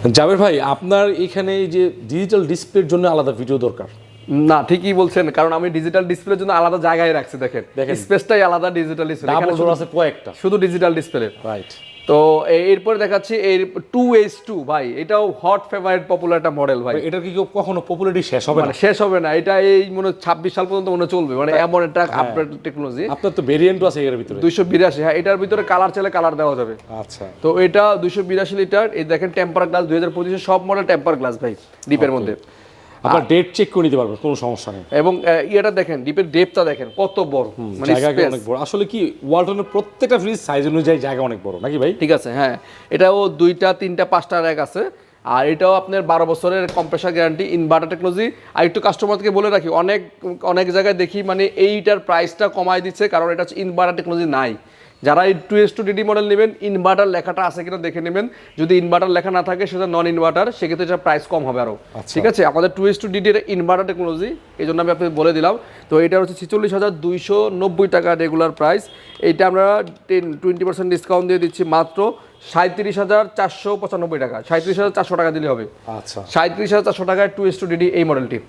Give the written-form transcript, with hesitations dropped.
জাবের ভাই, আপনার এখানে এই যে ডিজিটাল ডিসপ্লের জন্য আলাদা ভিডিও দরকার। না, ঠিকই বলছেন, কারণ আমি ডিজিটাল ডিসপ্লের জন্য আলাদা জায়গায় রাখছি। দেখেন স্পেসটাই আলাদা ডিজিটাল ডিসপ্লে, ডাবল ডোর আছে কয়েকটা, শুধু ডিজিটাল ডিসপ্লে। রাইট। তো এরপরে দেখাচ্ছি এর 2H2 ভাই, এটাও হট ফেভারিট পপুলার একটা মডেল ভাই। এটা কি কখনো পপুলারিটি শেষ হবে না? মানে শেষ হবে না, এটা এই মনে হয় 26 সাল পর্যন্ত মনে হয় চলবে, মানে এমন একটা আপডেট টেকনোলজি। আপনার তো ভেরিয়েন্টও আছে এর ভিতরে। 282, হ্যাঁ, এটার ভিতরে কালার চাইলে কালার দেওয়া যাবে। আচ্ছা, তো এটা 282 লিটার। এই দেখেন টেম্পার গ্লাস, 2025 সব মডেল টেম্পার গ্লাস ভাই ডিপের মধ্যে। আপনার ডেট চেক করে নিতে পারবেন, কোনো সমস্যা নেই। এবং ইয়েটা দেখেন, ডিপের ডেপটা দেখেন কত বড়, মানে জায়গা space। অনেক বড়। আসলে কি ওয়ালটনের প্রত্যেকটা ফ্রিজ সাইজ অনুযায়ী জায়গা অনেক বড় নাকি ভাই? ঠিক আছে, হ্যাঁ। এটাও 2টা 3টা 5টা র্যাক আছে। আর এটাও আপনার 12 বছরের কম্প্রেসার গ্যারান্টি, ইনভার্টার টেকনোলজি। আর একটু কাস্টমারকে বলে রাখি, অনেক অনেক জায়গায় দেখি মানে এইটার প্রাইসটা কমায় দিচ্ছে, কারণ এটা হচ্ছে ইনভার্টার টেকনোলজি নাই। যারা এই 2S2DD মডেল নেবেন, ইনভার্টার লেখাটা আছে কিনা দেখে নেবেন। যদি ইনভার্টার লেখা না থাকে, সেটা নন ইনভার্টার, সেক্ষেত্রে এটা প্রাইস কম হবে আরও। ঠিক আছে, আমাদের 2S2DD এর ইনভার্টার টেকনোলজি, এই জন্য আমি আপনাকে বলে দিলাম। তো এটা হচ্ছে 46,290 টাকা রেগুলার প্রাইস। এইটা আমরা 20% ডিসকাউন্ট দিয়ে দিচ্ছি মাত্র 37,495 টাকা। 37,400 টাকা দিলে হবে। আচ্ছা, 37,400 টাকায় 2S2DD এই মডেলটি।